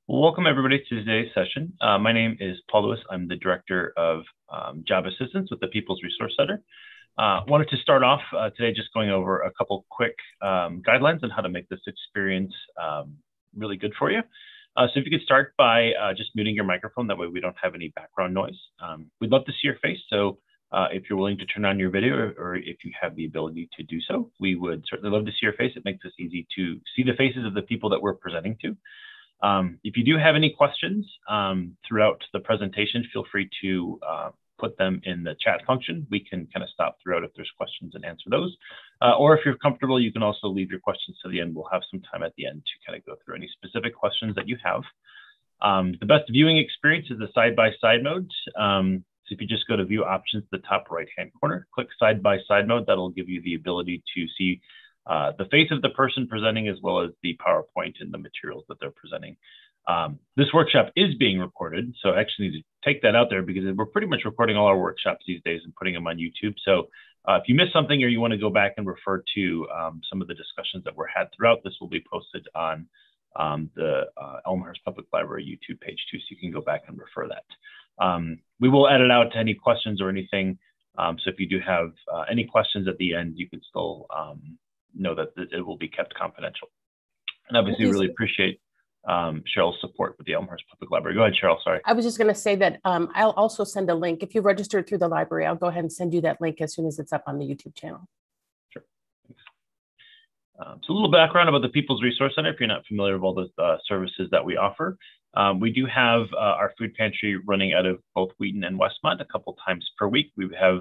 Welcome everybody to today's session. My name is Paul Lewis. I'm the Director of Job Assistance with the People's Resource Center. Wanted to start off today just going over a couple quick guidelines on how to make this experience really good for you. So if you could start by just muting your microphone, that way we don't have any background noise. We'd love to see your face, so if you're willing to turn on your video or if you have the ability to do so, we would certainly love to see your face. It makes us easy to see the faces of the people that we're presenting to. If you do have any questions throughout the presentation, feel free to put them in the chat function. We can kind of stop throughout if there's questions and answer those. Or if you're comfortable, you can also leave your questions to the end. We'll have some time at the end to kind of go through any specific questions that you have. The best viewing experience is the side-by-side mode. So if you just go to view options, the top right-hand corner, click side-by-side mode, that'll give you the ability to see the face of the person presenting as well as the PowerPoint and the materials that they're presenting. This workshop is being recorded, so I actually need to take that out there because we're pretty much recording all our workshops these days and putting them on YouTube. So if you missed something or you want to go back and refer to some of the discussions that were had throughout, this will be posted on the Elmhurst Public Library YouTube page too, so you can go back and refer that. We will edit out any questions or anything. So if you do have any questions at the end, you can still know that it will be kept confidential. And obviously really appreciate Cheryl's support with the Elmhurst Public Library. Go ahead, Cheryl, sorry. I was just going to say that I'll also send a link. If you registered through the library, I'll go ahead and send you that link as soon as it's up on the YouTube channel. Sure. Thanks. So a little background about the People's Resource Center, if you're not familiar with all the services that we offer. We do have our food pantry running out of both Wheaton and Westmont a couple times per week. We have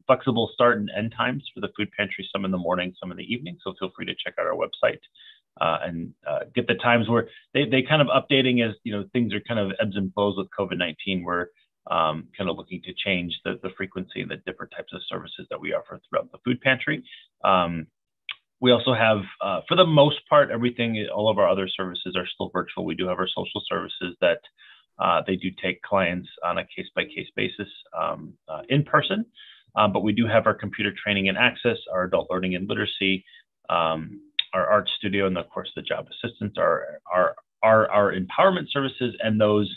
flexible start and end times for the food pantry, some in the morning, some in the evening. So feel free to check out our website and get the times where they kind of updating as things are kind of ebbs and flows with COVID-19. We're kind of looking to change the frequency and the different types of services that we offer throughout the food pantry. We also have, for the most part, all of our other services are still virtual. We do have our social services that they do take clients on a case-by-case basis in person, but we do have our computer training and access, our adult learning and literacy, our art studio, and of course the job assistance, our empowerment services, and those,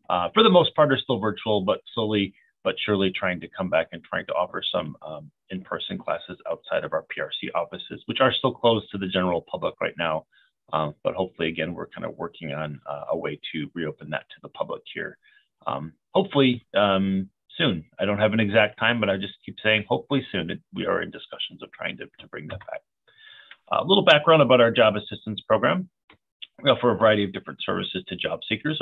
for the most part, are still virtual, but slowly but surely trying to come back and trying to offer some in-person classes outside of our PRC offices, which are still closed to the general public right now. But hopefully, again, we're kind of working on a way to reopen that to the public here. Hopefully soon. I don't have an exact time, but I just keep saying hopefully soon. We are in discussions of trying to bring that back. A little background about our job assistance program. We offer a variety of different services to job seekers.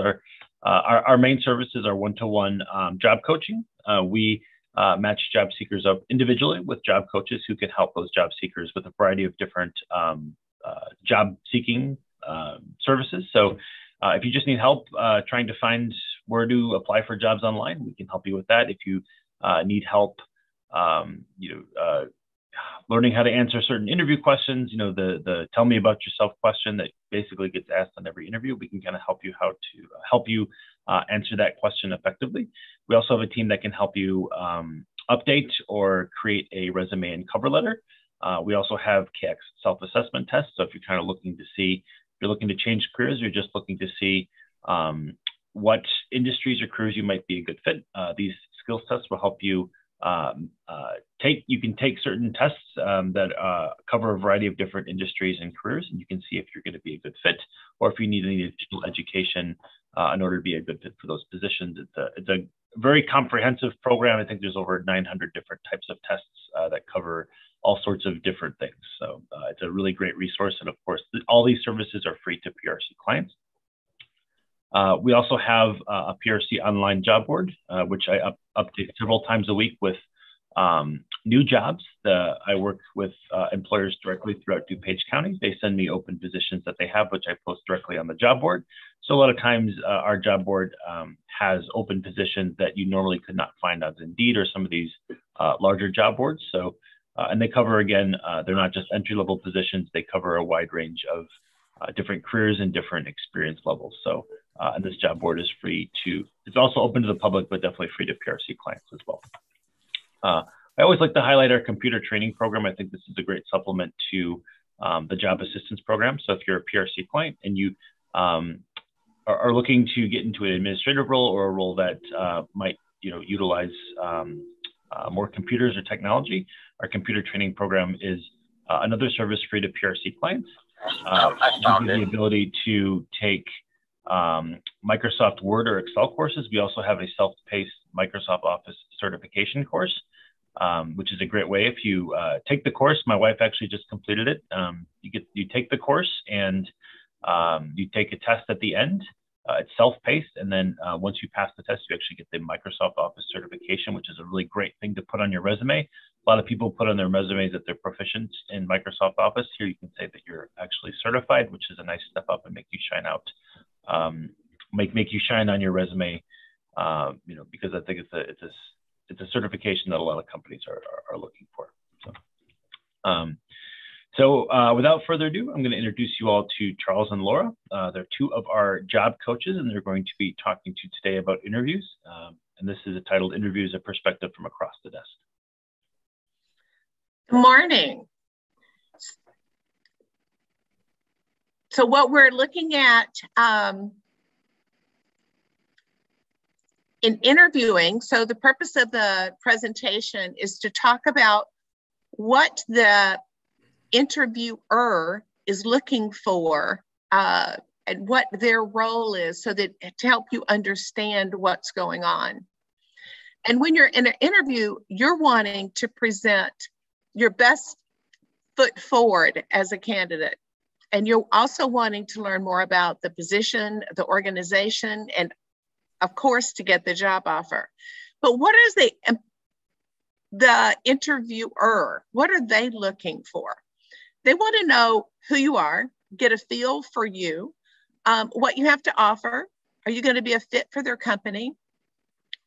Our main services are one-to-one job coaching. We match job seekers up individually with job coaches who can help those job seekers with a variety of different job seeking services. So if you just need help trying to find where to apply for jobs online, we can help you with that. If you need help, learning how to answer certain interview questions, the tell me about yourself question that basically gets asked on every interview, we can kind of help you answer that question effectively. We also have a team that can help you update or create a resume and cover letter. We also have KX self-assessment tests. So if you're kind of looking to see, if you're looking to change careers, you're just looking to see what industries or careers you might be a good fit. These skills tests will help you you can take certain tests that cover a variety of different industries and careers, and you can see if you're going to be a good fit or if you need any additional education in order to be a good fit for those positions. It's a very comprehensive program. I think there's over 900 different types of tests that cover all sorts of different things. So it's a really great resource. And of course, all these services are free to PRC clients. We also have a PRC online job board, which I update several times a week with new jobs. I work with employers directly throughout DuPage County. They send me open positions that they have, which I post directly on the job board. So a lot of times our job board has open positions that you normally could not find on Indeed or some of these larger job boards. So, and they cover, again, they're not just entry-level positions. They cover a wide range of different careers and different experience levels. So, and this job board is free it's also open to the public, but definitely free to PRC clients as well. I always like to highlight our computer training program. I think this is a great supplement to the job assistance program. So if you're a PRC client and you are looking to get into an administrative role or a role that might utilize more computers or technology, our computer training program is another service free to PRC clients. We give the ability to take Microsoft Word or Excel courses. We also have a self-paced Microsoft Office certification course, which is a great way. If you take the course, my wife actually just completed it. You take the course and you take a test at the end. It's self-paced, and then once you pass the test, you actually get the Microsoft Office certification, which is a really great thing to put on your resume. A lot of people put on their resumes that they're proficient in Microsoft Office. Here you can say that you're actually certified, which is a nice step up and make you shine out, make you shine on your resume. Because I think it's a certification that a lot of companies are looking for. So without further ado, I'm going to introduce you all to Charles and Laura. They're two of our job coaches, and they're going to be talking to you today about interviews. And this is titled Interviews: A Perspective from Across the Desk. Good morning. So what we're looking at in interviewing, so the purpose of the presentation is to talk about what the interviewer is looking for and what their role is, so that to help you understand what's going on. And when you're in an interview, you're wanting to present your best foot forward as a candidate. And you're also wanting to learn more about the position, the organization, and of course, to get the job offer. But what is the interviewer, what are they looking for? They want to know who you are, get a feel for you, what you have to offer. Are you going to be a fit for their company?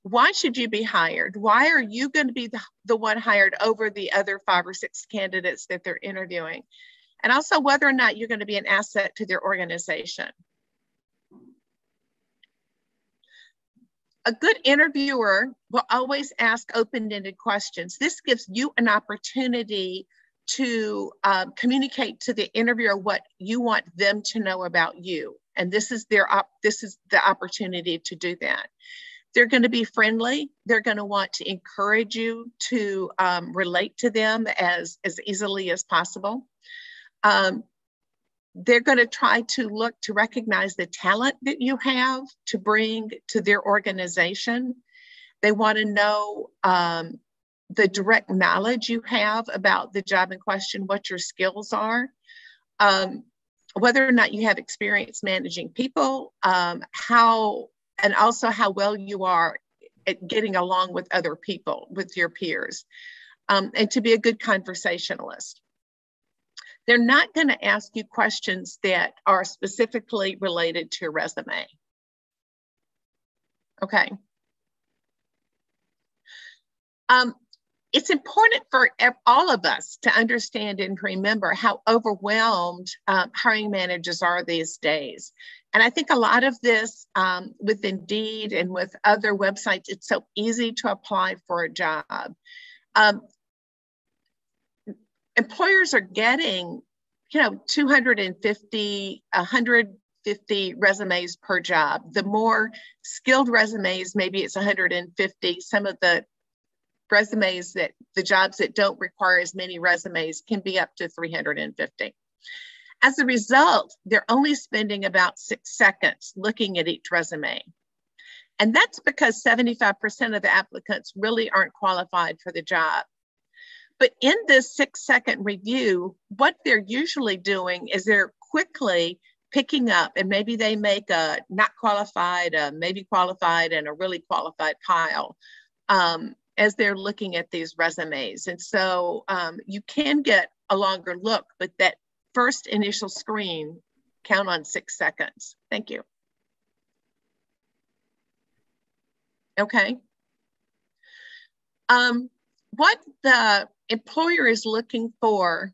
Why should you be hired? Why are you going to be the one hired over the other 5 or 6 candidates that they're interviewing? And also whether or not you're going to be an asset to their organization. A good interviewer will always ask open-ended questions. This gives you an opportunity to communicate to the interviewer what you want them to know about you. And this is the opportunity to do that. They're going to be friendly. They're going to want to encourage you to relate to them as easily as possible. They're going to try to look to recognize the talent that you have to bring to their organization. They want to know the direct knowledge you have about the job in question, what your skills are, whether or not you have experience managing people, and also how well you are at getting along with other people, with your peers, and to be a good conversationalist. They're not going to ask you questions that are specifically related to your resume. Okay. It's important for all of us to understand and remember how overwhelmed hiring managers are these days. And I think a lot of this with Indeed and with other websites, it's so easy to apply for a job. Employers are getting, 250, 150 resumes per job. The more skilled resumes, maybe it's 150. Some of the resumes the jobs that don't require as many resumes can be up to 350. As a result, they're only spending about 6 seconds looking at each resume. And that's because 75% of the applicants really aren't qualified for the job. But in this 6-second review, what they're usually doing is they're quickly picking up, and maybe they make a not qualified, a maybe qualified, and a really qualified pile as they're looking at these resumes. And so you can get a longer look, but that first initial screen, count on 6 seconds. Thank you. Okay. What the employer is looking for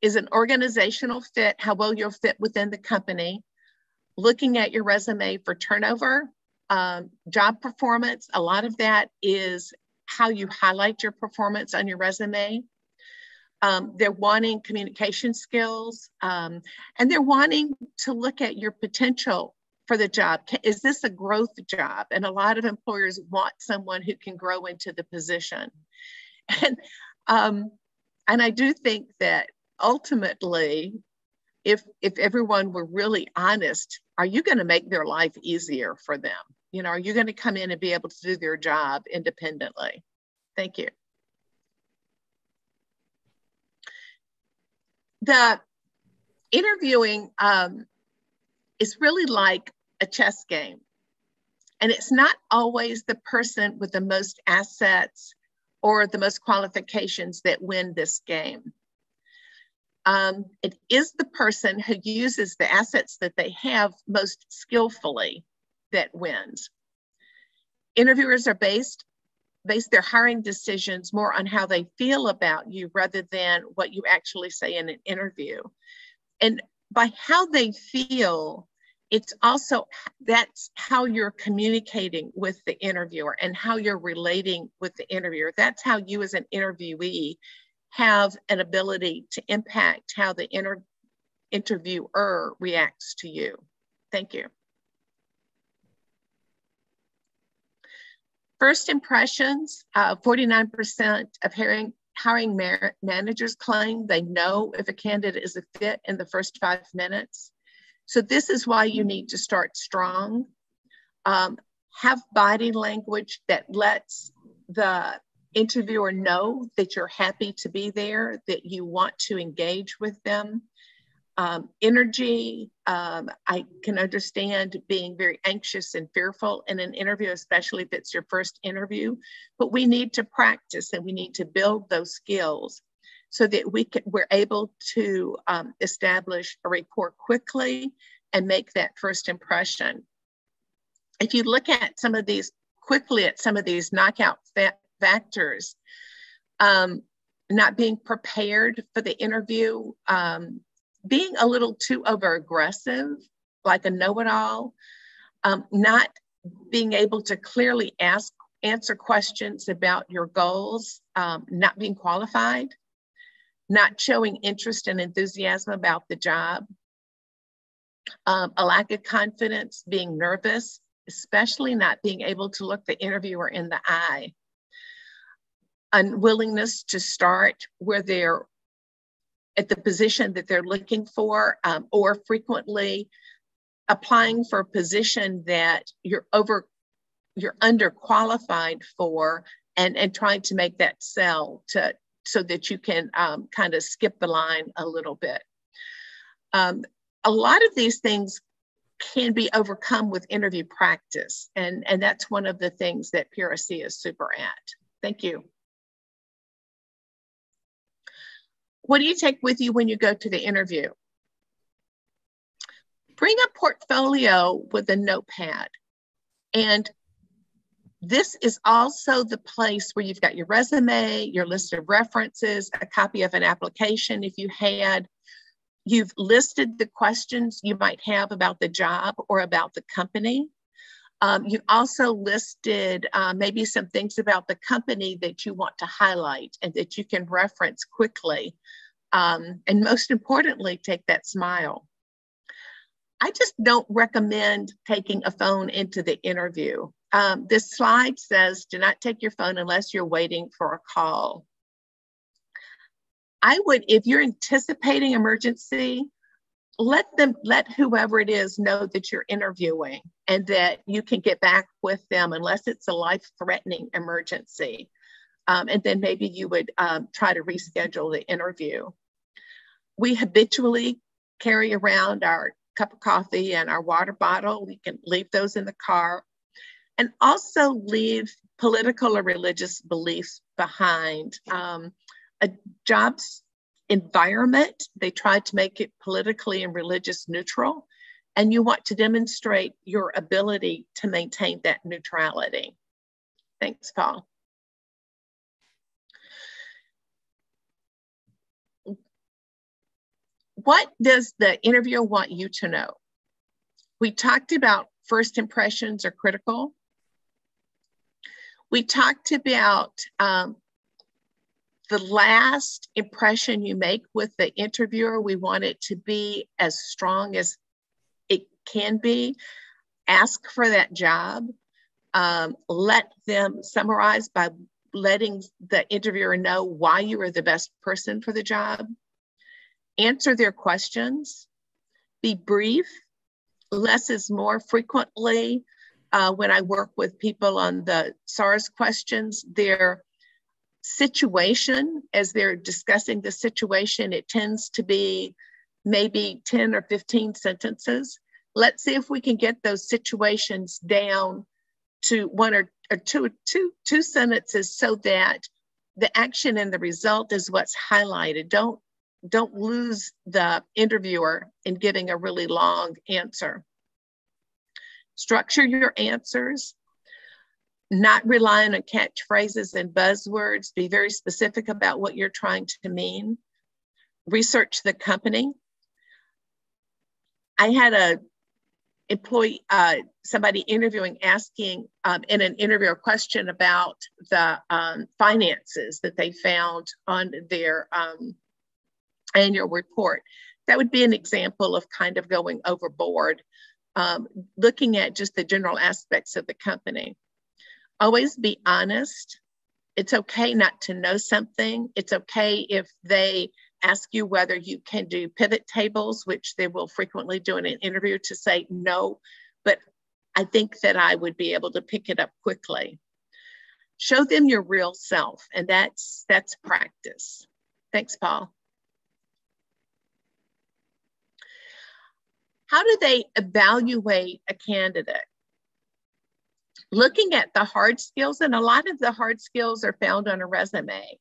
is an organizational fit, how well you'll fit within the company, looking at your resume for turnover, job performance. A lot of that is how you highlight your performance on your resume. They're wanting communication skills, and they're wanting to look at your potential for the job? Is this a growth job? And a lot of employers want someone who can grow into the position. And I do think that ultimately, if everyone were really honest, are you going to make their life easier for them? You know, are you going to come in and be able to do their job independently? Thank you. The interviewing is really like a chess game. And it's not always the person with the most assets or the most qualifications that win this game. It is the person who uses the assets that they have most skillfully that wins. Interviewers are based their hiring decisions more on how they feel about you rather than what you actually say in an interview. And by how they feel, it's also, that's how you're communicating with the interviewer and how you're relating with the interviewer. That's how you as an interviewee have an ability to impact how the interviewer reacts to you. Thank you. First impressions, 49% of hiring managers claim they know if a candidate is a fit in the first 5 minutes. So this is why you need to start strong. Have body language that lets the interviewer know that you're happy to be there, that you want to engage with them. Energy, I can understand being very anxious and fearful in an interview, especially if it's your first interview, but we need to practice and we need to build those skills so that we're able to establish a rapport quickly and make that first impression. If you look at some of these knockout factors, not being prepared for the interview, being a little too over aggressive, like a know-it-all, not being able to clearly answer questions about your goals, not being qualified, not showing interest and enthusiasm about the job, a lack of confidence, being nervous, especially not being able to look the interviewer in the eye, unwillingness to start where they're at the position that they're looking for, or frequently applying for a position that you're underqualified for, and trying to make that sell so that you can kind of skip the line a little bit. A lot of these things can be overcome with interview practice, and that's one of the things that PRC is super at. Thank you. What do you take with you when you go to the interview? Bring a portfolio with a notepad. And this is also the place where you've got your resume, your list of references, a copy of an application if you had. You've listed the questions you might have about the job or about the company. You've also listed maybe some things about the company that you want to highlight and that you can reference quickly. And most importantly, take that smile. I just don't recommend taking a phone into the interview. This slide says, do not take your phone unless you're waiting for a call. I would, if you're anticipating emergency, let whoever it is know that you're interviewing and that you can get back with them unless it's a life-threatening emergency. And then maybe you would try to reschedule the interview. We habitually carry around our cup of coffee and our water bottle. We can leave those in the car, and also leave political or religious beliefs behind. A job's environment, they try to make it politically and religious neutral, and you want to demonstrate your ability to maintain that neutrality. Thanks, Paul. What does the interviewer want you to know? We talked about first impressions are critical. We talked about the last impression you make with the interviewer. We want it to be as strong as it can be. ask for that job. Let them summarize by letting the interviewer know why you are the best person for the job. Answer their questions. Be brief. Less is more. Frequently, when I work with people on the SARS questions, their situation, as they're discussing the situation, it tends to be maybe 10 or 15 sentences. Let's see if we can get those situations down to one or two sentences, so that the action and the result is what's highlighted. Don't lose the interviewer in giving a really long answer. Structure your answers. Not relying on catchphrases and buzzwords. Be very specific about what you're trying to mean. Research the company. I had a employee, somebody interviewing, asking in an interview a question about the finances that they found on their annual report. That would be an example of kind of going overboard, looking at just the general aspects of the company. Always be honest. It's okay not to know something. It's okay if they ask you whether you can do pivot tables, which they will frequently do in an interview, to say no, but I think that I would be able to pick it up quickly. Show them your real self, and that's practice. Thanks, Paul. How do they evaluate a candidate? Looking at the hard skills, and a lot of the hard skills are found on a resume.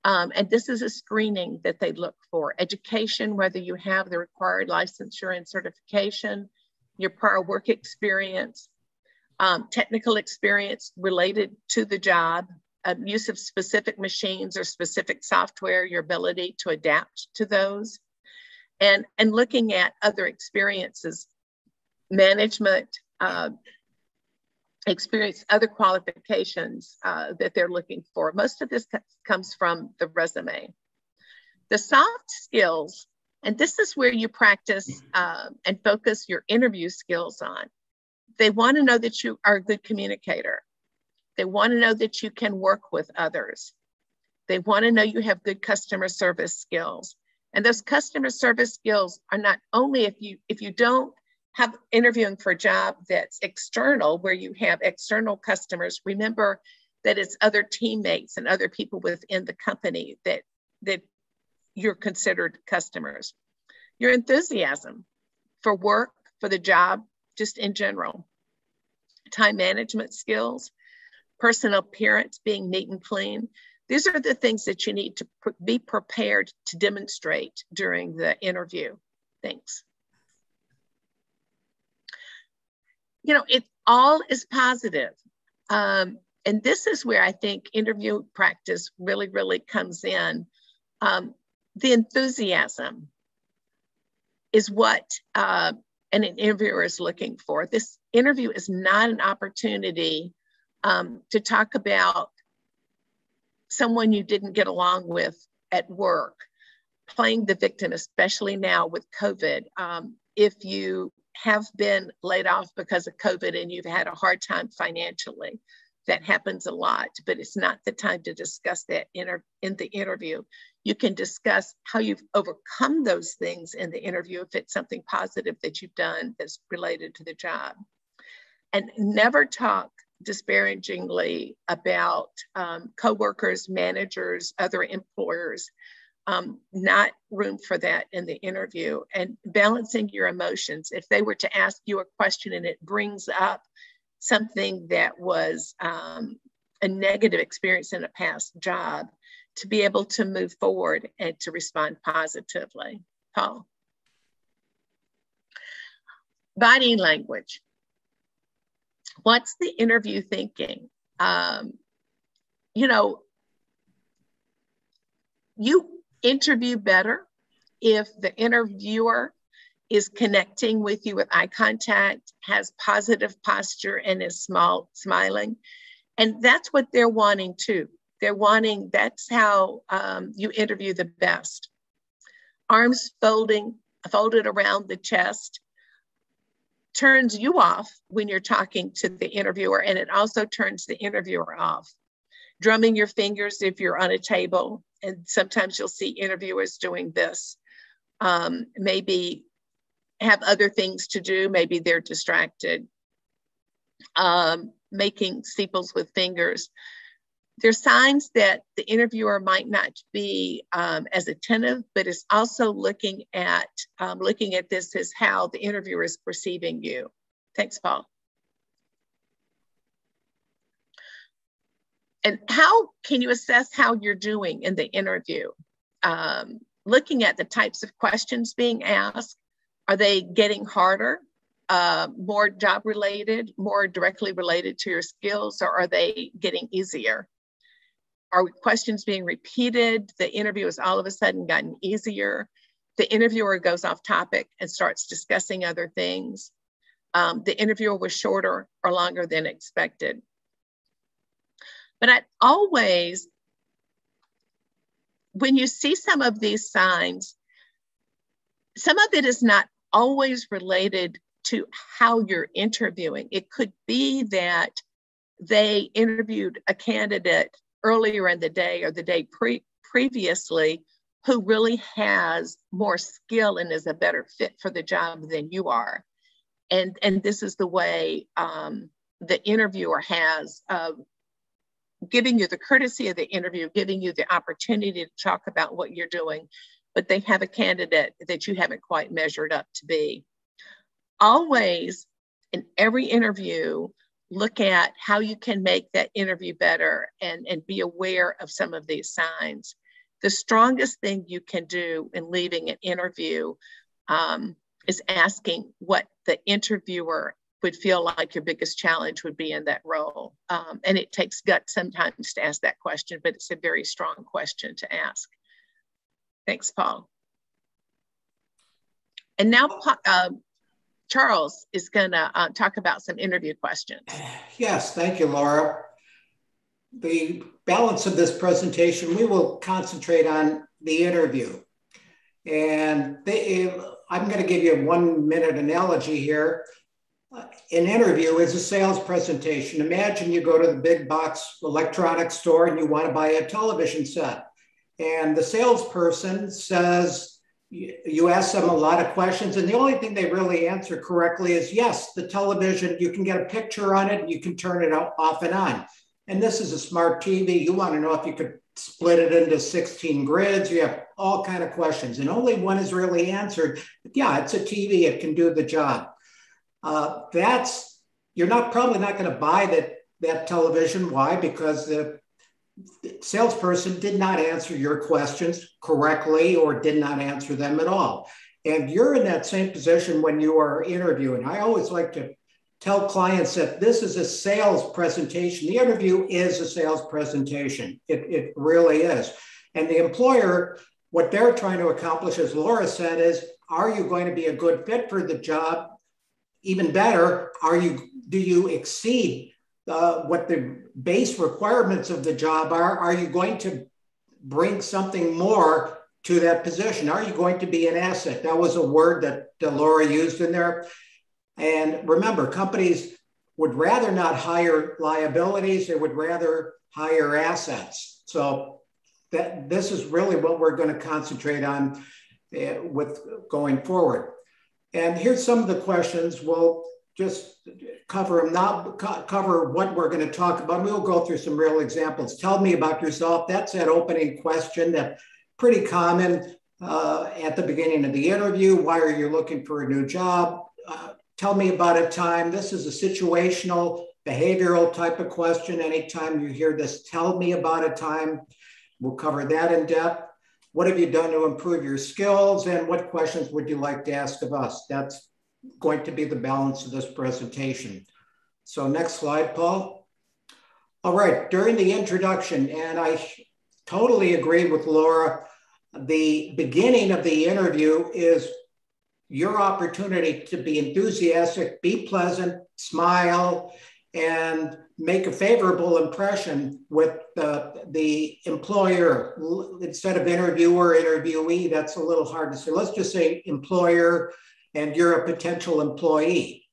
And this is a screening that they look for. Education, whether you have the required licensure and certification, your prior work experience, technical experience related to the job, use of specific machines or specific software, your ability to adapt to those, and looking at other experiences, management, experience, other qualifications that they're looking for. Most of this comes from the resume. The soft skills, and this is where you practice and focus your interview skills on. They want to know that you are a good communicator. They want to know that you can work with others. They want to know you have good customer service skills. And those customer service skills are not only if you don't have interviewing for a job that's external, where you have external customers, remember that it's other teammates and other people within the company that you're considered customers. Your enthusiasm for work, for the job, just in general. Time management skills, personal appearance, being neat and clean. These are the things that you need to be prepared to demonstrate during the interview. Thanks. You know, it all is positive. And this is where I think interview practice really, really comes in. The enthusiasm is what an interviewer is looking for. This interview is not an opportunity to talk about someone you didn't get along with at work, playing the victim, especially now with COVID. If you have been laid off because of COVID and you've had a hard time financially, that happens a lot, but it's not the time to discuss that in the interview. You can discuss how you've overcome those things in the interview if it's something positive that you've done that's related to the job. And never talk disparagingly about coworkers, managers, other employers. Not room for that in the interview. And balancing your emotions. If they were to ask you a question and it brings up something that was a negative experience in a past job, to be able to move forward and to respond positively. Paul. Body language. What's the interview thinking? You know, you interview better if the interviewer is connecting with you with eye contact, has positive posture, and is smiling. And that's what they're wanting too. They're wanting, that's how you interview the best. Arms folded around the chest. turns you off when you're talking to the interviewer, and it also turns the interviewer off. Drumming your fingers if you're on a table, and sometimes you'll see interviewers doing this. Maybe have other things to do, maybe they're distracted. Making steeples with fingers. There's signs that the interviewer might not be as attentive, but is also looking at this as how the interviewer is perceiving you. Thanks, Paul. And how can you assess how you're doing in the interview? Looking at the types of questions being asked, are they getting harder, more job related, more directly related to your skills, or are they getting easier? Are questions being repeated? The interview has all of a sudden gotten easier. The interviewer goes off topic and starts discussing other things. The interviewer was shorter or longer than expected. But I always, when you see some of these signs, some of it is not always related to how you're interviewing. It could be that they interviewed a candidate earlier in the day or the day previously who really has more skill and is a better fit for the job than you are. And this is the way the interviewer has giving you the courtesy of the interview, giving you the opportunity to talk about what you're doing, but they have a candidate that you haven't quite measured up to be. Always, in every interview, look at how you can make that interview better and be aware of some of these signs. The strongest thing you can do in leaving an interview is asking what the interviewer would feel like your biggest challenge would be in that role. And it takes guts sometimes to ask that question, but it's a very strong question to ask. Thanks, Paul. And now Charles is gonna talk about some interview questions. Yes, thank you, Laura. The balance of this presentation, we will concentrate on the interview. And I'm gonna give you a 1-minute analogy here. An interview is a sales presentation. Imagine you go to the big box electronics store and you want to buy a television set. And the salesperson says, you ask them a lot of questions, and the only thing they really answer correctly is, yes, the television, you can get a picture on it, and you can turn it off and on. And this is a smart TV. You want to know if you could split it into 16 grids. You have all kinds of questions, and only one is really answered. But yeah, it's a TV. It can do the job. You're probably not going to buy that television. Why? Because the salesperson did not answer your questions correctly or did not answer them at all. And you're in that same position when you are interviewing. I always like to tell clients that this is a sales presentation. The interview is a sales presentation. It really is. And the employer, what they're trying to accomplish, as Laura said, is, are you going to be a good fit for the job? Even better, do you exceed what the base requirements of the job are? Are you going to bring something more to that position? Are you going to be an asset? That was a word that Laura used in there. And remember, companies would rather not hire liabilities. They would rather hire assets. So this is really what we're going to concentrate on with going forward. And here's some of the questions. We'll just cover them, not cover what we're going to talk about. We'll go through some real examples. Tell me about yourself. That's that opening question that's pretty common at the beginning of the interview. Why are you looking for a new job? Tell me about a time. This is a situational, behavioral type of question. Anytime you hear this, tell me about a time. We'll cover that in depth. What have you done to improve your skills? And what questions would you like to ask of us? That's going to be the balance of this presentation. So next slide, Paul. All right, during the introduction, and I totally agree with Laura, the beginning of the interview is your opportunity to be enthusiastic, be pleasant, smile, and make a favorable impression with the employer. Instead of interviewer, interviewee, that's a little hard to say. Let's just say employer, and you're a potential employee.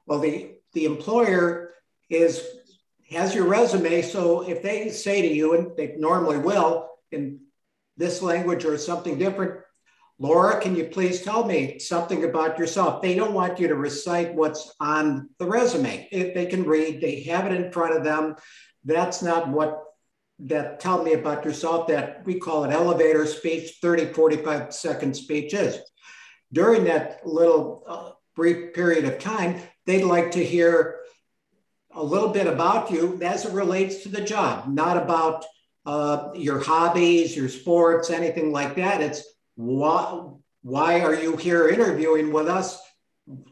Well, the employer has your resume. So if they say to you, and they normally will in this language or something different, Laura, can you please tell me something about yourself? They don't want you to recite what's on the resume. If they can read, they have it in front of them. That's not what that tell me about yourself, that we call it elevator speech, 30, 45-second speech is. During that little brief period of time, they'd like to hear a little bit about you as it relates to the job, not about your hobbies, your sports, anything like that. It's why are you here interviewing with us?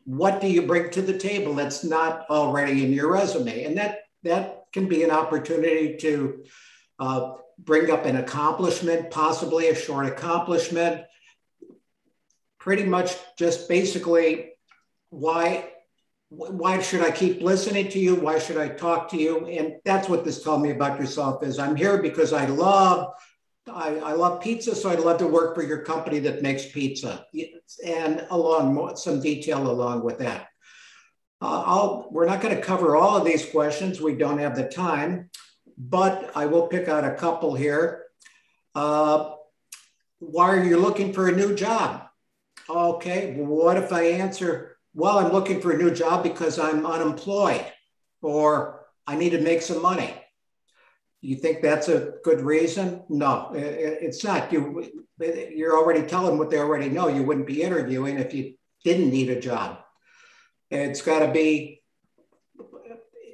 What do you bring to the table that's not already in your resume? And that can be an opportunity to bring up an accomplishment, possibly a short accomplishment. Pretty much just basically, why should I keep listening to you? Why should I talk to you? And that's what this tell me about yourself is. I'm here because I love pizza, so I'd love to work for your company that makes pizza. And some detail along with that. We're not going to cover all of these questions. We don't have the time, but I will pick out a couple here. Why are you looking for a new job? Okay, what if I answer, well, I'm looking for a new job because I'm unemployed or I need to make some money. You think that's a good reason? No, it's not. You're already telling what they already know. You wouldn't be interviewing if you didn't need a job. It's got to be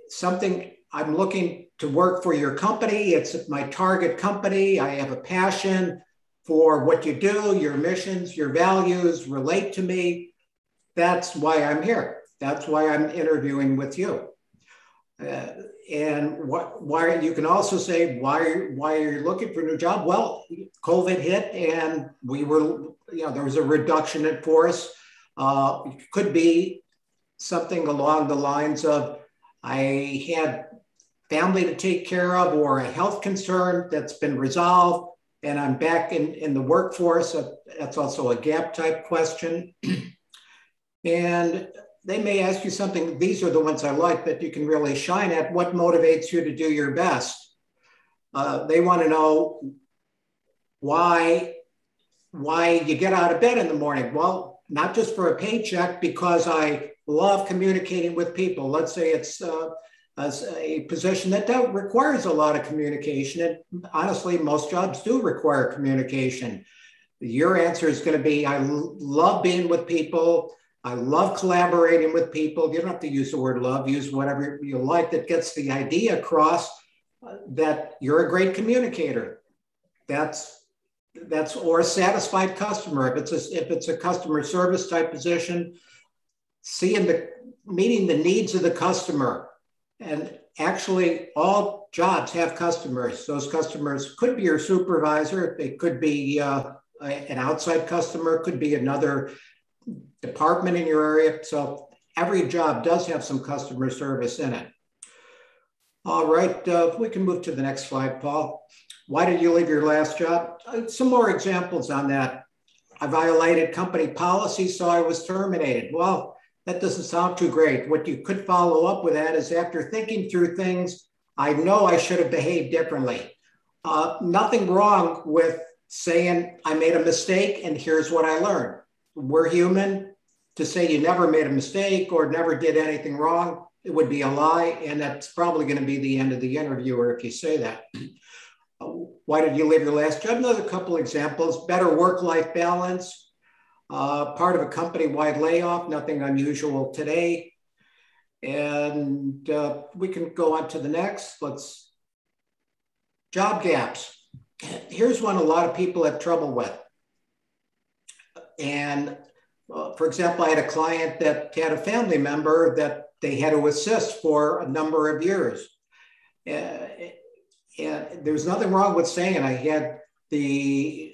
something, I'm looking to work for your company. It's my target company. I have a passion for what you do, your missions, your values relate to me. That's why I'm here. That's why I'm interviewing with you. And why you can also say, why are you looking for a new job? Well, COVID hit and there was a reduction in force. It could be something along the lines of, I had family to take care of or a health concern that's been resolved and I'm back in the workforce. That's also a gap type question. And they may ask you something, these are the ones I like that you can really shine at. What motivates you to do your best? They want to know why you get out of bed in the morning. Well, not just for a paycheck, because I love communicating with people. Let's say it's a position that requires a lot of communication. And honestly, most jobs do require communication. Your answer is going to be, I love being with people. I love collaborating with people. You don't have to use the word love, use whatever you like that gets the idea across that you're a great communicator. That's or a satisfied customer. If it's a customer service type position, meeting the needs of the customer. And actually all jobs have customers. Those customers could be your supervisor. They could be an outside customer, could be another department in your area. So every job does have some customer service in it. All right, we can move to the next slide, Paul. Why did you leave your last job? Some more examples on that. I violated company policy, so I was terminated. Well, that doesn't sound too great. What you could follow up with that is, after thinking through things, I know I should have behaved differently. Nothing wrong with saying I made a mistake and here's what I learned. We're human. To say you never made a mistake or never did anything wrong, it would be a lie. And that's probably going to be the end of the interviewer if you say that. Why did you leave your last job? Another couple examples. Better work-life balance. Part of a company-wide layoff, nothing unusual today. And we can go on to the next. Job gaps. Here's one a lot of people have trouble with. And for example, I had a client that had a family member that they had to assist for a number of years. And there's nothing wrong with saying I had to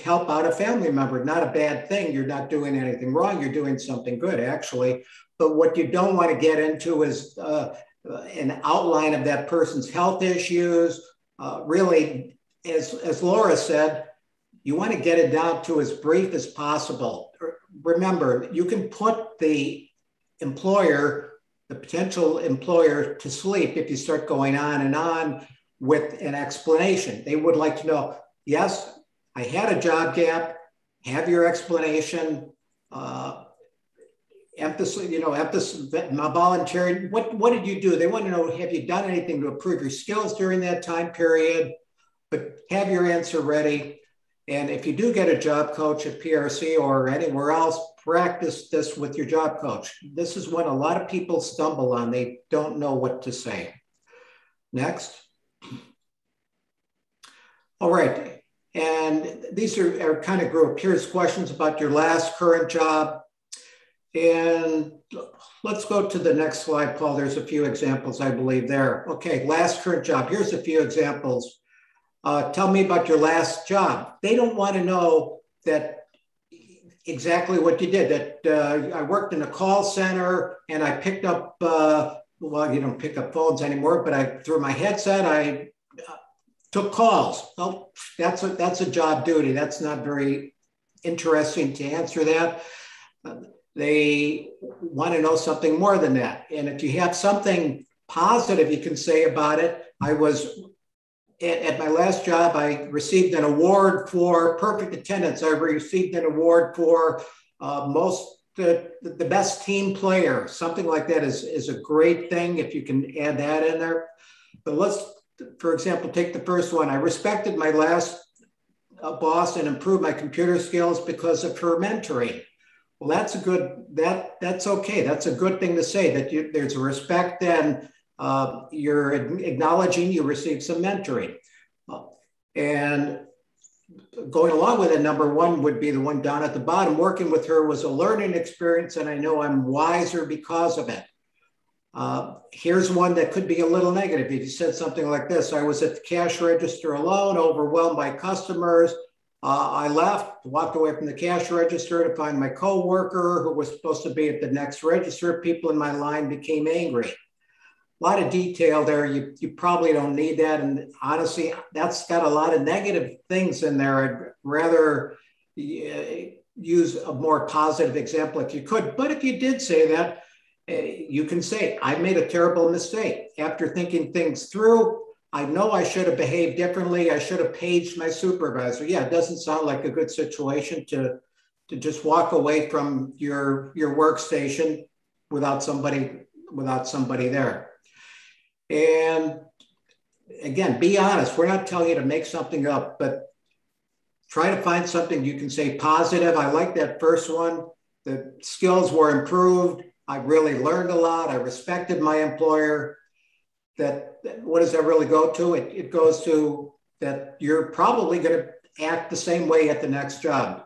help out a family member. Not a bad thing. You're not doing anything wrong. You're doing something good, actually. But what you don't want to get into is an outline of that person's health issues. Really, as Laura said, you want to get it down to as brief as possible. Remember, you can put the employer, the potential employer, to sleep if you start going on and on with an explanation. They would like to know, yes, I had a job gap, have your explanation, emphasis, my volunteering, what did you do? They want to know, have you done anything to improve your skills during that time period? But have your answer ready. And if you do get a job coach at PRC or anywhere else, practice this with your job coach. This is when a lot of people stumble on, they don't know what to say. Next. All right. And these are kind of group. Here's questions about your last current job. And let's go to the next slide, Paul. There's a few examples, I believe, there. Okay, last current job. Here's a few examples. Tell me about your last job. They don't want to know that exactly what you did. That I worked in a call center and I picked up, well, you don't pick up phones anymore, but through my headset, I took calls. Well, that's a job duty. That's not very interesting to answer that. They want to know something more than that. And if you have something positive you can say about it, I was at my last job, I received an award for perfect attendance. I received an award for the best team player. Something like that is a great thing if you can add that in there. But let's, for example, take the first one. I respected my last boss and improved my computer skills because of her mentoring. Well, that's that's okay. That's a good thing to say, that there's a respect and you're acknowledging you received some mentoring. And going along with it, number one would be the one down at the bottom. Working with her was a learning experience, and I know I'm wiser because of it. Here's one that could be a little negative. If you said something like this: I was at the cash register alone, overwhelmed by customers. I left, walked away from the cash register to find my coworker who was supposed to be at the next register. People in my line became angry. A lot of detail there. You probably don't need that. And honestly, that's got a lot of negative things in there. I'd rather use a more positive example if you could. But if you did say that, you can say, I made a terrible mistake. After thinking things through, I know I should have behaved differently. I should have paged my supervisor. Yeah, it doesn't sound like a good situation to just walk away from your workstation without somebody there. And again, be honest. We're not telling you to make something up, but try to find something you can say positive. I like that first one. The skills were improved. I really learned a lot. I respected my employer. What does that really go to? It goes to that you're probably going to act the same way at the next job.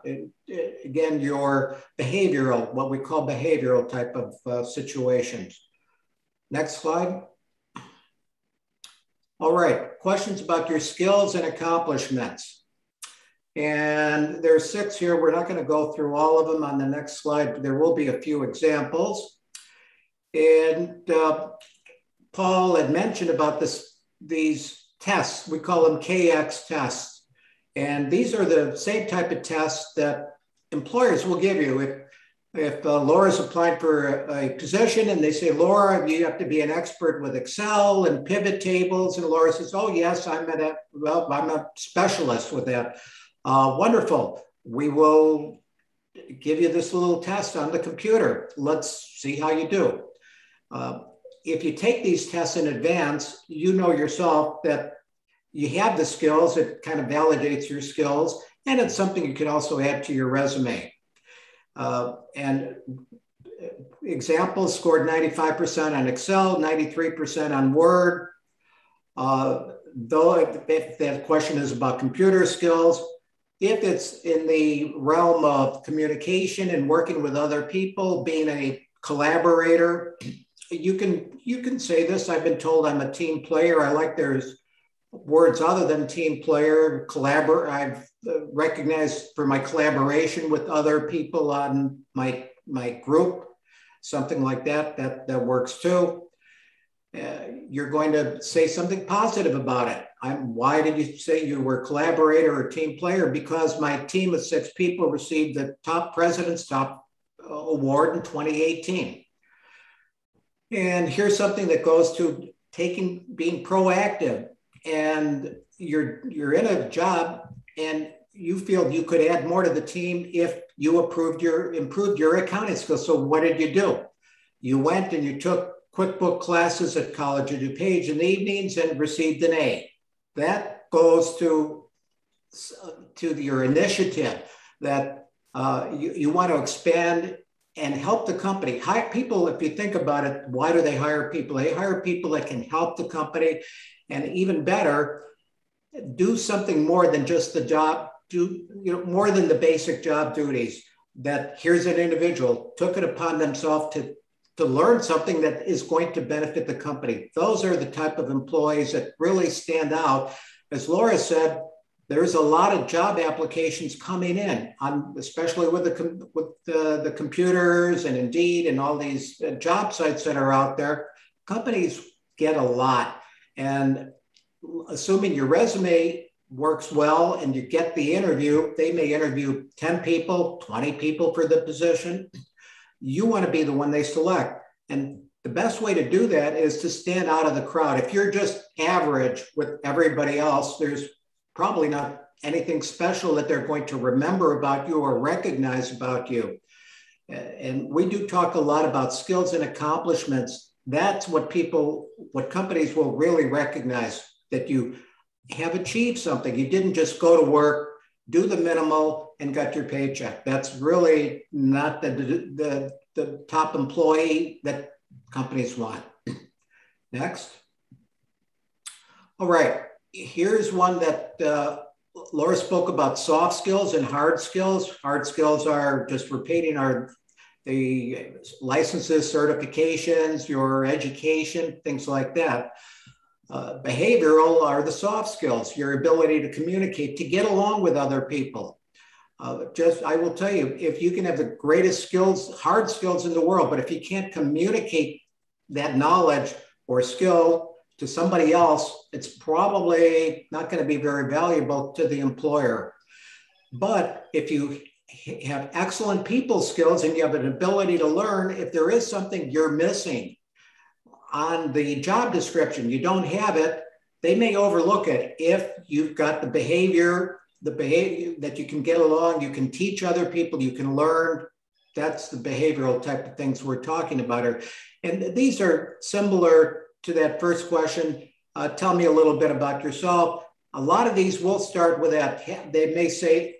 Again, your behavioral, what we call behavioral type of situations. Next slide. All right, questions about your skills and accomplishments. And there's 6 here. We're not going to go through all of them on the next slide, but there will be a few examples. And Paul had mentioned about these tests. We call them KX tests. And these are the same type of tests that employers will give you. If Laura's applying for a position and they say, Laura, you have to be an expert with Excel and pivot tables. And Laura says, oh, yes, I'm a specialist with that. Wonderful. We will give you this little test on the computer. Let's see how you do. If you take these tests in advance, you know yourself that you have the skills. It kind of validates your skills. And it's something you can also add to your resume. And examples scored 95% on Excel, 93% on Word. Though if that question is about computer skills, if it's in the realm of communication and working with other people, being a collaborator, you can say this. I've been told I'm a team player. I like there's words other than team player. I've recognized for my collaboration with other people on my group, something like that works too. You're going to say something positive about it. Why did you say you were a collaborator or team player? Because my team of 6 people received the top President's Top Award in 2018. And here's something that goes to being proactive. And you're in a job and you feel you could add more to the team if you improved your accounting skills. So what did you do? You went and you took QuickBook classes at College of DuPage in the evenings and received an A. That goes to your initiative that you want to expand and help the company. Hire people, if you think about it, why do they hire people? They hire people that can help the company, and even better, do something more than just the job, more than the basic job duties. That here's an individual took it upon themselves to learn something that is going to benefit the company. Those are the type of employees that really stand out. As Laura said, there's a lot of job applications coming in, especially with the computers and Indeed and all these job sites that are out there. Companies get a lot. And assuming your resume works well and you get the interview, they may interview 10 people, 20 people for the position. You want to be the one they select. And the best way to do that is to stand out of the crowd. If you're just average with everybody else, there's probably not anything special that they're going to remember about you or recognize about you. And we do talk a lot about skills and accomplishments. That's what companies will really recognize, that you have achieved something. You didn't just go to work, do the minimal, and got your paycheck. That's really not the top employee that companies want. Next. All right. Here's one that Laura spoke about: soft skills and hard skills. Hard skills are just repeating the licenses, certifications, your education, things like that. Behavioral are the soft skills, your ability to communicate, to get along with other people. I will tell you, if you can have the greatest skills, hard skills in the world, but if you can't communicate that knowledge or skill to somebody else, it's probably not going to be very valuable to the employer. But if you have excellent people skills and you have an ability to learn, if there is something you're missing on the job description, you don't have it, they may overlook it. If you've got the behavior that you can get along, you can teach other people, you can learn. That's the behavioral type of things we're talking about here. And these are similar to that first question. Tell me a little bit about yourself. A lot of these will start with that. They may say,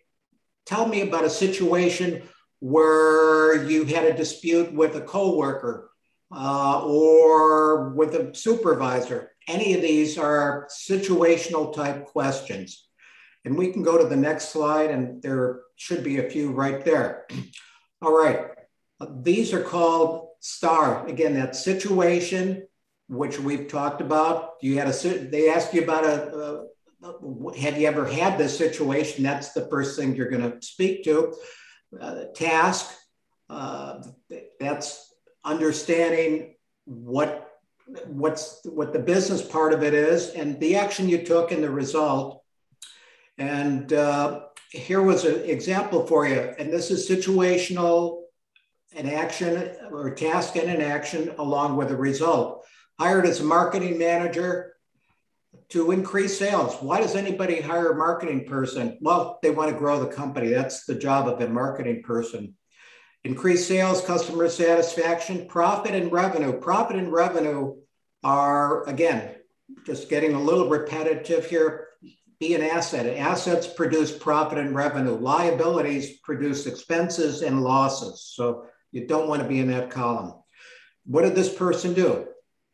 tell me about a situation where you had a dispute with a coworker or with a supervisor. Any of these are situational type questions. And we can go to the next slide, and there should be a few right there. All right. These are called STAR. Again, that situation, which we've talked about. They ask you about have you ever had this situation? That's the first thing you're going to speak to. Task, that's understanding what the business part of it is, and the action you took and the result. And here was an example for you. And this is situational, an action or task and an action along with a result. Hired as a marketing manager to increase sales. Why does anybody hire a marketing person? Well, they want to grow the company. That's the job of a marketing person. Increase sales, customer satisfaction, profit and revenue. Profit and revenue are, again, just getting a little repetitive here. Be an asset. Assets produce profit and revenue. Liabilities produce expenses and losses. So you don't want to be in that column. What did this person do?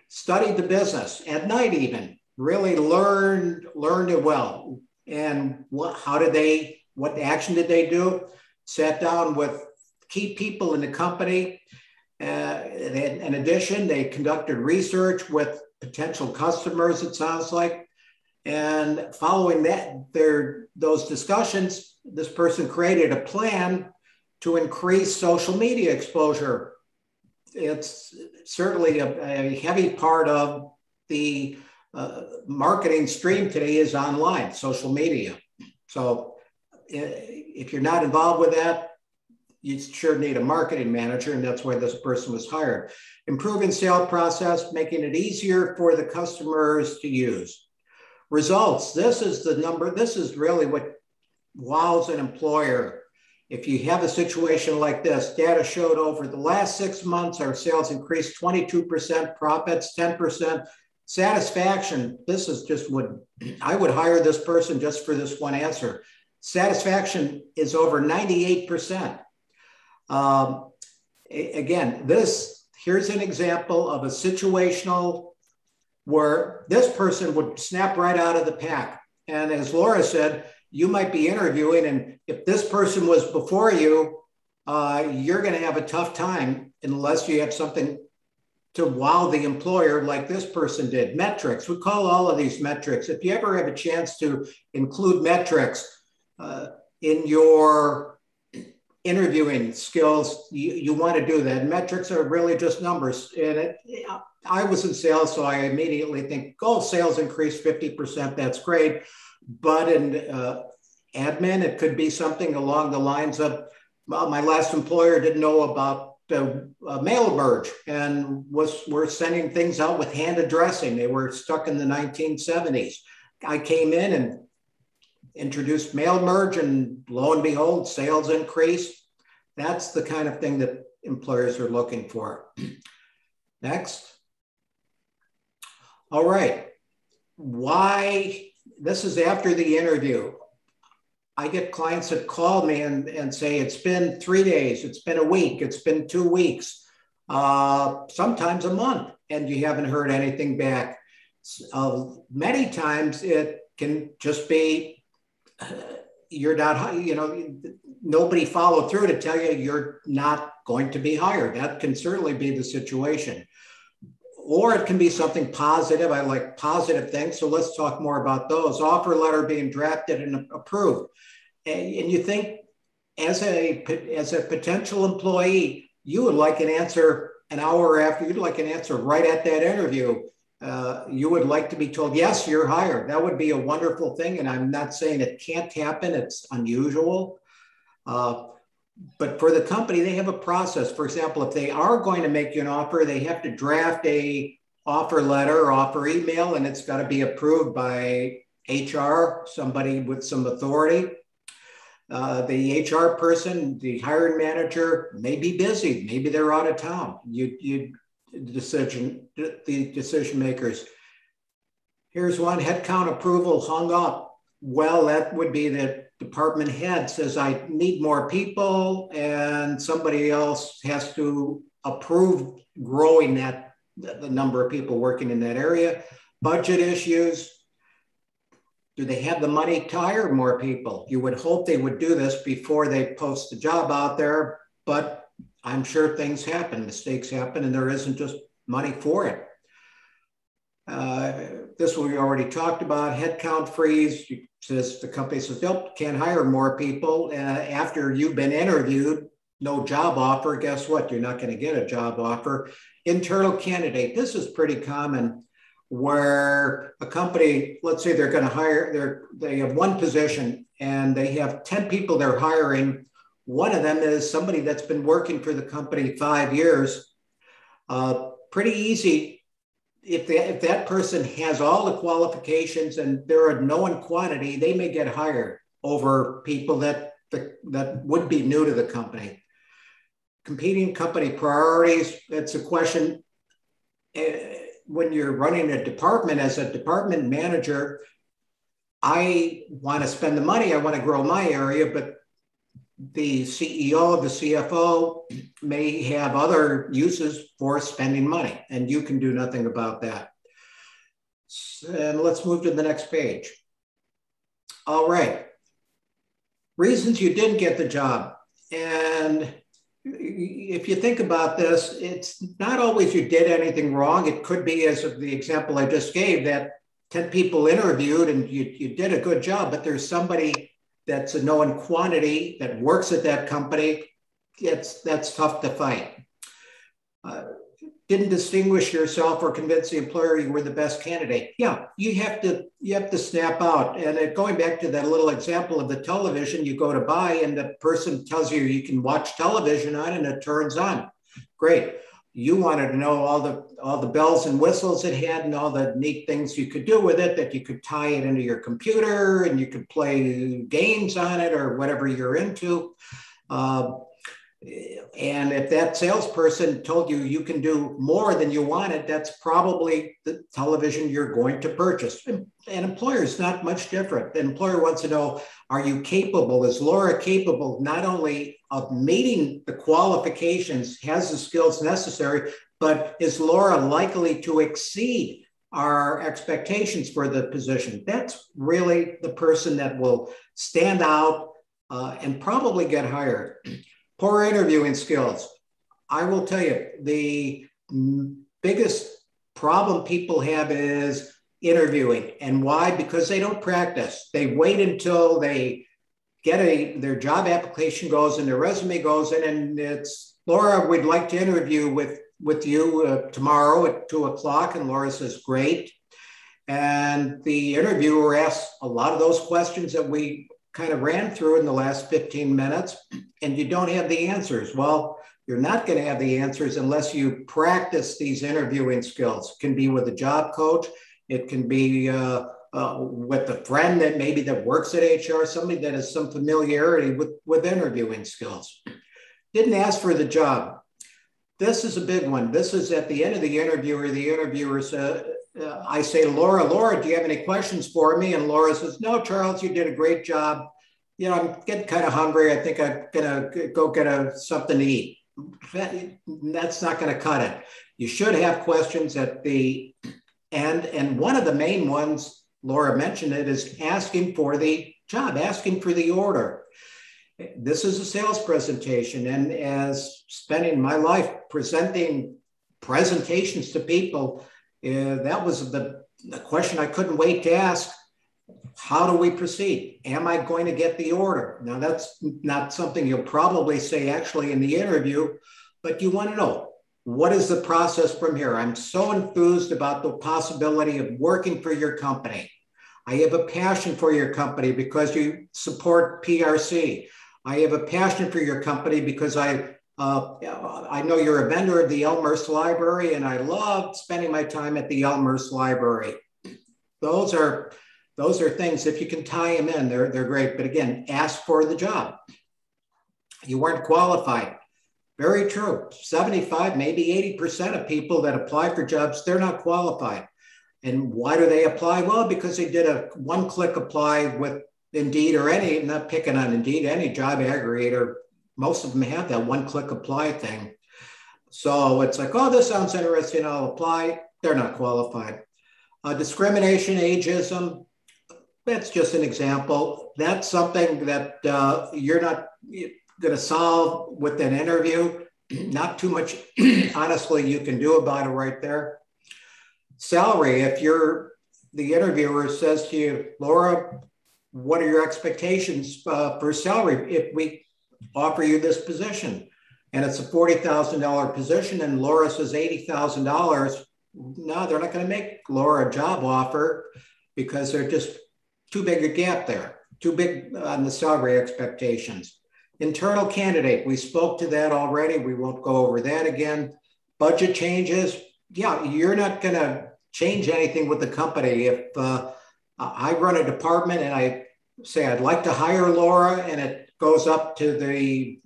Studied the business at night, even really learned it well. And what action did they do? Sat down with key people in the company. In addition, they conducted research with potential customers, it sounds like. And following those discussions, this person created a plan to increase social media exposure. It's certainly a heavy part of the marketing stream today is online, social media. So if you're not involved with that, you sure need a marketing manager, and that's why this person was hired. Improving sales process, making it easier for the customers to use. Results, this is the number, this is really what wows an employer. If you have a situation like this, data showed over the last 6 months, our sales increased 22%, profits 10%, satisfaction, this is just what, I would hire this person just for this one answer. Satisfaction is over 98%. Again, here's an example of a situational where this person would snap right out of the pack. And as Laura said, you might be interviewing, and if this person was before you, you're going to have a tough time unless you have something to wow the employer like this person did. Metrics, we call all of these metrics. If you ever have a chance to include metrics in your interviewing skills, you want to do that. Metrics are really just numbers. And I was in sales, so I immediately think, oh, sales increased 50%, that's great. But in admin, it could be something along the lines of, well, my last employer didn't know about mail merge and were sending things out with hand addressing. They were stuck in the 1970s. I came in and introduced mail merge, and lo and behold, sales increased. That's the kind of thing that employers are looking for. Next. All right. Why? This is after the interview. I get clients that call me and say, it's been 3 days, it's been a week, it's been 2 weeks, sometimes a month, and you haven't heard anything back. Many times it can just be, you're not, nobody followed through to tell you you're not going to be hired. That can certainly be the situation. Or it can be something positive. I like positive things, so let's talk more about those. Offer letter being drafted and approved. And you think, as a potential employee, you would like an answer an hour after, you'd like an answer right at that interview. You would like to be told, yes, you're hired. That would be a wonderful thing. And I'm not saying it can't happen. It's unusual. But for the company, they have a process. For example, if they are going to make you an offer, they have to draft a offer letter or offer email, and it's got to be approved by HR, somebody with some authority. The HR person, the hiring manager may be busy. Maybe they're out of town. The decision makers. Here's one, headcount approval hung up. Well, that would be the department head says, I need more people, and somebody else has to approve growing the number of people working in that area. Budget issues. Do they have the money to hire more people? You would hope they would do this before they post the job out there, but I'm sure things happen, mistakes happen, and there isn't just money for it. This one we already talked about, headcount freeze. Says the company says, nope, can't hire more people. After you've been interviewed, no job offer, guess what? You're not going to get a job offer. Internal candidate. This is pretty common where a company, let's say they're going to hire, they have one position and they have 10 people they're hiring. One of them is somebody that's been working for the company 5 years. Pretty easy. If that person has all the qualifications and they're a known quantity, they may get hired over people that would be new to the company. Competing company priorities, that's a question. When you're running a department as a department manager, I want to spend the money, I want to grow my area, but the CEO, the CFO may have other uses for spending money, and you can do nothing about that. And let's move to the next page. All right. Reasons you didn't get the job. And if you think about this, it's not always you did anything wrong. It could be, as of the example I just gave, that 10 people interviewed and you did a good job, but there's somebody that's a known quantity that works at that company. That's tough to fight. didn't distinguish yourself or convince the employer you were the best candidate. Yeah, you have to snap out. And going back to that little example of the television you go to buy and the person tells you you can watch television on and it turns on. Great. You wanted to know all the bells and whistles it had and all the neat things you could do with it, that you could tie it into your computer and you could play games on it or whatever you're into. And if that salesperson told you you can do more than you wanted, that's probably the television you're going to purchase. And employer is not much different. The employer wants to know, are you capable? Is Laura capable not only of meeting the qualifications, has the skills necessary, but is Laura likely to exceed our expectations for the position? That's really the person that will stand out and probably get hired. Poor interviewing skills. I will tell you, the biggest problem people have is interviewing. And why? Because they don't practice. They wait until they get their job application goes and their resume goes in, and it's, Laura, we'd like to interview with you tomorrow at 2:00. And Laura says, great. And the interviewer asks a lot of those questions that we kind of ran through in the last 15 minutes, and you don't have the answers. Well, you're not going to have the answers unless you practice these interviewing skills. It can be with a job coach. It can be with a friend that works at HR, somebody that has some familiarity with interviewing skills. Didn't ask for the job. This is a big one. This is at the end of the interviewer says, I say to Laura, do you have any questions for me? And Laura says, no, Charles, you did a great job. You know, I'm getting kind of hungry. I think I'm going to go get something to eat. That's not going to cut it. You should have questions at the end. And one of the main ones, Laura mentioned it, is asking for the job, asking for the order. This is a sales presentation. And as spending my life presenting presentations to people, that was the question I couldn't wait to ask. How do we proceed? Am I going to get the order? Now, that's not something you'll probably say actually in the interview, but you want to know, what is the process from here? I'm so enthused about the possibility of working for your company. I have a passion for your company because you support PRC. I have a passion for your company because I know you're a vendor of the Elmhurst Library, and I love spending my time at the Elmhurst Library. Those are things, if you can tie them in, they're great. But again, ask for the job. You weren't qualified. Very true. 75, maybe 80% of people that apply for jobs, they're not qualified. And why do they apply? Well, because they did a one-click apply with Indeed or not picking on Indeed, any job aggregator. Most of them have that one-click apply thing. So it's like, oh, this sounds interesting, I'll apply. They're not qualified. Discrimination, ageism, that's just an example. That's something that you're not going to solve with an interview. Not too much, honestly, you can do about it right there. Salary, if the interviewer says to you, Laura, what are your expectations for salary if we offer you this position? And it's a $40,000 position and Laura says $80,000. No, they're not going to make Laura a job offer because they're just too big a gap there, too big on the salary expectations. Internal candidate, we spoke to that already. We won't go over that again. Budget changes. Yeah, you're not going to change anything with the company. If I run a department and I say I'd like to hire Laura, and it goes up to the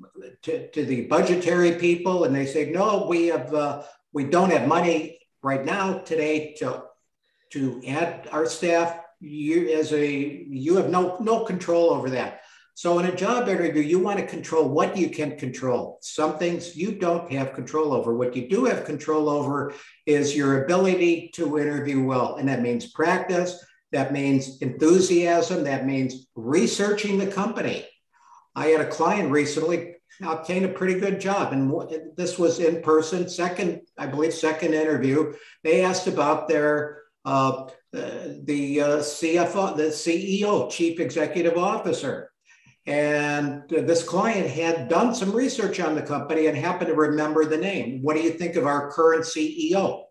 budgetary people, and they say no, we don't have money right now today to add our staff. You have no control over that. So in a job interview, you want to control what you can control. Some things you don't have control over. What you do have control over is your ability to interview well. And that means practice, that means enthusiasm, that means researching the company. I had a client recently obtain a pretty good job. And this was in person, second interview. They asked about their the CFO, the CEO, Chief Executive Officer. And this client had done some research on the company and happened to remember the name. What do you think of our current CEO?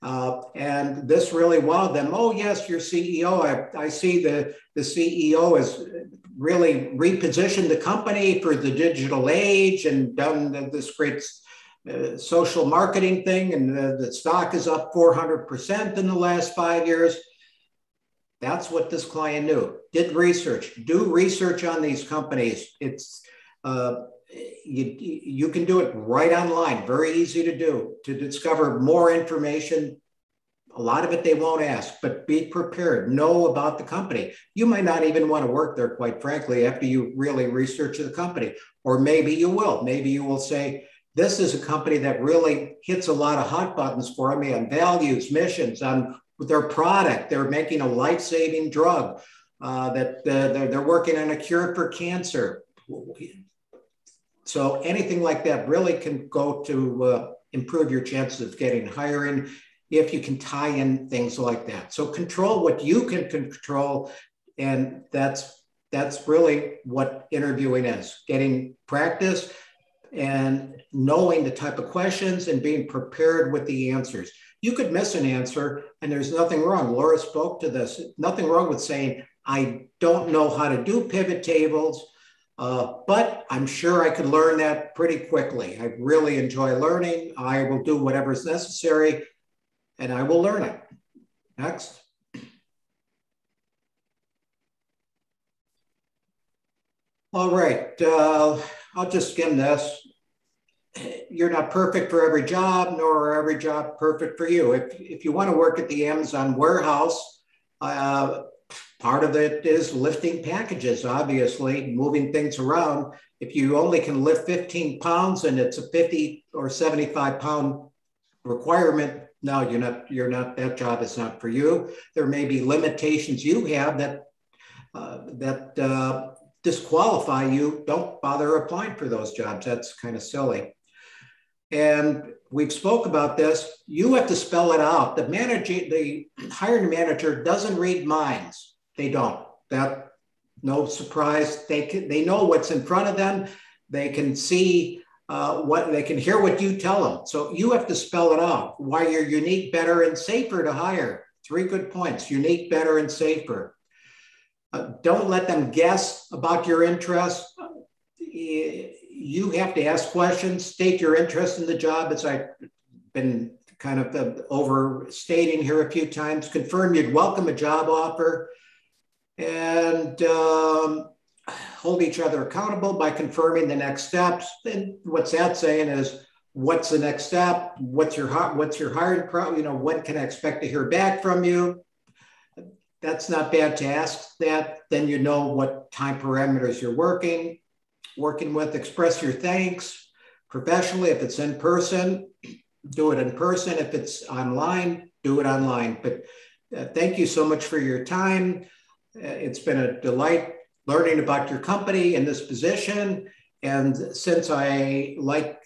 And this really wowed them. Oh, yes, your CEO. I see the CEO has really repositioned the company for the digital age and done this great social marketing thing. And the stock is up 400% in the last 5 years. That's what this client knew. Did research, do research on these companies. It's you can do it right online, very easy to do, to discover more information. A lot of it they won't ask, but be prepared, know about the company. You might not even want to work there, quite frankly, after you really research the company. Or maybe you will. Maybe you will say, this is a company that really hits a lot of hot buttons for me on values, missions, on their product. They're making a life-saving drug, that they're working on a cure for cancer. So anything like that really can go to improve your chances of getting hiring if you can tie in things like that. So control what you can control, and that's really what interviewing is: getting practice and knowing the type of questions and being prepared with the answers. You could miss an answer, and there's nothing wrong. Laura spoke to this. Nothing wrong with saying, I don't know how to do pivot tables, but I'm sure I could learn that pretty quickly. I really enjoy learning. I will do whatever is necessary, and I will learn it. Next. All right, I'll just skim this. You're not perfect for every job, nor are every job perfect for you. If you want to work at the Amazon warehouse, part of it is lifting packages, obviously, moving things around. If you only can lift 15 pounds and it's a 50 or 75 pound requirement, no, you're not, that job is not for you. There may be limitations you have that disqualify you. Don't bother applying for those jobs. That's kind of silly. And we've spoke about this. You have to spell it out. The hiring manager doesn't read minds. They don't. That, no surprise. They know what's in front of them. They can see they can hear what you tell them. So you have to spell it out. Why you're unique, better, and safer to hire. 3 good points: unique, better, and safer. Don't let them guess about your interests. You have to ask questions, state your interest in the job, as I've been kind of overstating here a few times. Confirm you'd welcome a job offer, and hold each other accountable by confirming the next steps. And what's that saying is, what's the next step? What's your hiring problem? When can I expect to hear back from you? That's not bad to ask that. Then you know what time parameters you're working with. Express your thanks professionally. If it's in person, do it in person. If it's online, do it online. But thank you so much for your time. It's been a delight learning about your company and this position. And since I like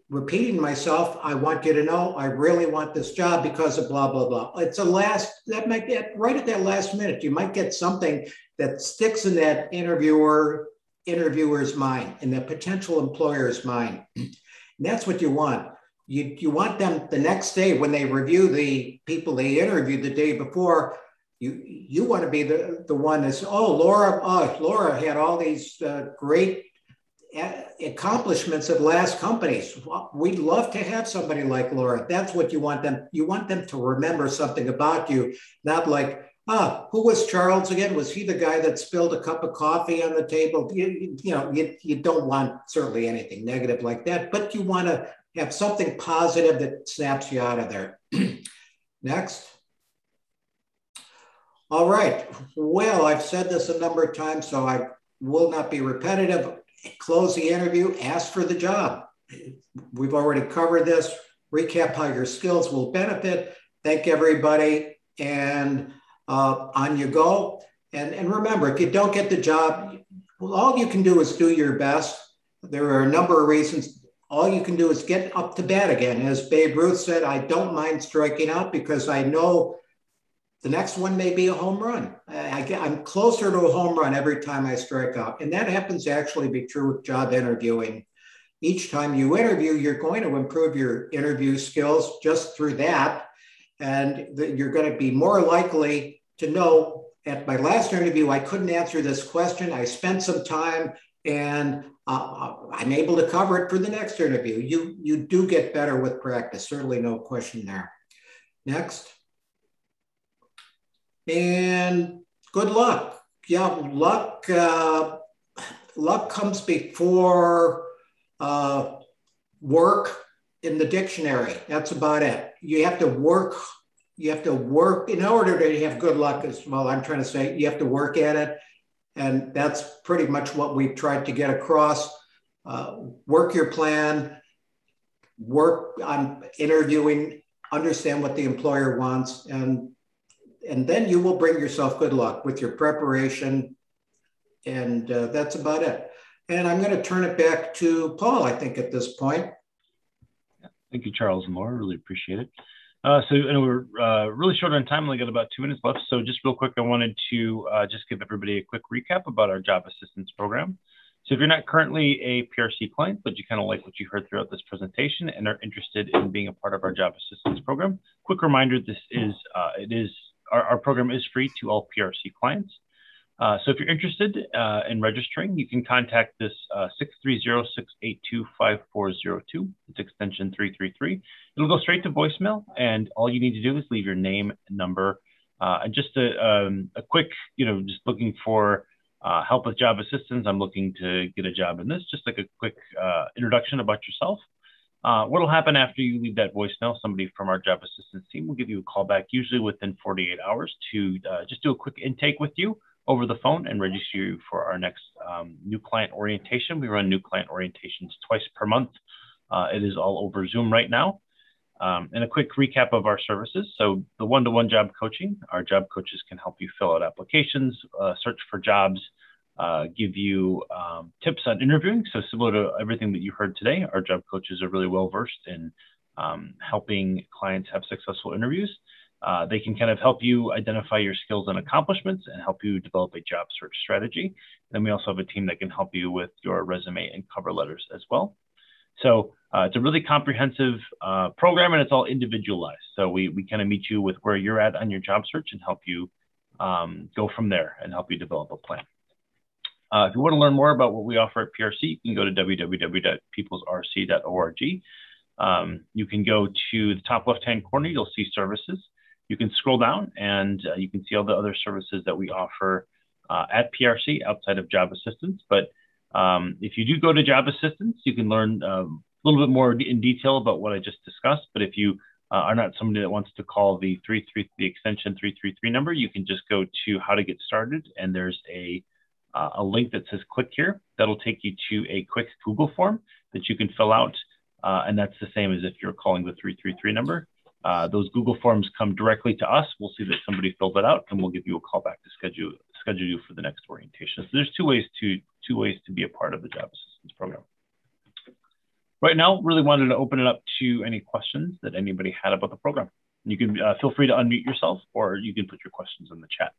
repeating myself, I want you to know I really want this job because of blah, blah, blah. It's that might be right at that last minute. You might get something that sticks in that interviewer's mind, in the potential employer's mind. And that's what you want. You want them the next day when they review the people they interviewed the day before. You want to be the one that's, Laura had all these great accomplishments at last companies. Well, we'd love to have somebody like Laura. That's what you want them. You want them to remember something about you, not like, who was Charles again? Was he the guy that spilled a cup of coffee on the table? You don't want certainly anything negative like that, but you want to have something positive that snaps you out of there. Next. All right. Well, I've said this a number of times, so I will not be repetitive. Close the interview, ask for the job. We've already covered this. Recap how your skills will benefit. Thank everybody, and on you go. And remember, if you don't get the job, all you can do is do your best. There are a number of reasons. All you can do is get up to bat again. As Babe Ruth said, I don't mind striking out because I know the next one may be a home run. I'm closer to a home run every time I strike out. And that happens to actually be true with job interviewing. Each time you interview, you're going to improve your interview skills just through that. And you're going to be more likely to know, at my last interview, I couldn't answer this question. I spent some time and I'm able to cover it for the next interview. You do get better with practice, certainly no question there. Next. And good luck. Yeah, luck comes before work in the dictionary. That's about it. You have to work. You have to work in order to have good luck. As well, I'm trying to say you have to work at it, and that's pretty much what we've tried to get across. Work your plan. Work on interviewing. Understand what the employer wants, and then you will bring yourself good luck with your preparation. And that's about it. And I'm going to turn it back to Paul, I think, at this point. Thank you, Charles and Laura. Really appreciate it. So we're really short on time. Only got about 2 minutes left. So just real quick, I wanted to just give everybody a quick recap about our job assistance program. So if you're not currently a PRC client, but you kind of like what you heard throughout this presentation and are interested in being a part of our job assistance program, quick reminder, this is, our program is free to all PRC clients. So if you're interested in registering, you can contact this 630-682-5402. It's extension 333. It'll go straight to voicemail, and all you need to do is leave your name, number, and just a quick, just looking for help with job assistance. I'm looking to get a job in this, just like a quick introduction about yourself. What'll happen after you leave that voicemail, somebody from our job assistance team will give you a call back, usually within 48 hours, to just do a quick intake with you over the phone and register you for our next new client orientation. We run new client orientations twice per month. It is all over Zoom right now. And a quick recap of our services. So the one-to-one job coaching, our job coaches can help you fill out applications, search for jobs, give you tips on interviewing. So similar to everything that you heard today, our job coaches are really well-versed in helping clients have successful interviews. They can kind of help you identify your skills and accomplishments and help you develop a job search strategy. Then we also have a team that can help you with your resume and cover letters as well. So it's a really comprehensive program, and it's all individualized. So we kind of meet you with where you're at on your job search and help you go from there and help you develop a plan. If you want to learn more about what we offer at PRC, you can go to www.peoplesrc.org. You can go to the top left-hand corner, you'll see services. You can scroll down and you can see all the other services that we offer at PRC outside of job assistance. But if you do go to job assistance, you can learn a little bit more in detail about what I just discussed. But if you are not somebody that wants to call the extension 333 number, you can just go to how to get started. And there's a link that says click here. That'll take you to a quick Google form that you can fill out. And that's the same as if you're calling the 333 number. Those Google forms come directly to us. We'll see that somebody filled it out, and we'll give you a call back to schedule you for the next orientation. So there's two ways to be a part of the job assistance program. Right now, really wanted to open it up to any questions that anybody had about the program. You can feel free to unmute yourself, or you can put your questions in the chat.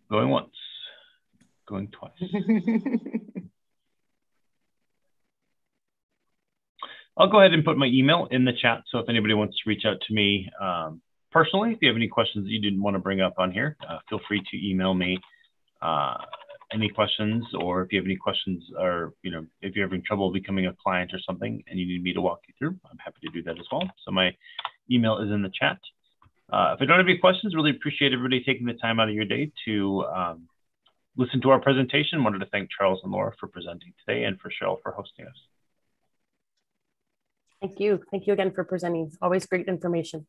Going once, going twice. I'll go ahead and put my email in the chat. So if anybody wants to reach out to me personally, if you have any questions that you didn't want to bring up on here, feel free to email me any questions, or if you have any questions, or if you're having trouble becoming a client or something and you need me to walk you through, I'm happy to do that as well. So my email is in the chat. If I don't have any questions, really appreciate everybody taking the time out of your day to listen to our presentation. Wanted to thank Charles and Laura for presenting today, and for Cheryl for hosting us. Thank you. Thank you again for presenting. Always great information.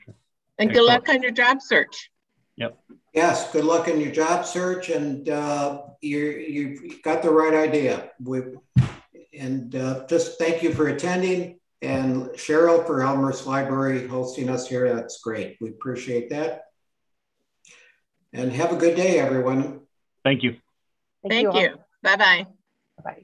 Sure. And good luck on your job search. Yep. Yes, good luck in your job search, and you've got the right idea. Just thank you for attending. And Cheryl for Elmhurst Library hosting us here. That's great. We appreciate that. And have a good day, everyone. Thank you. Thank you. Bye-bye. Bye-bye.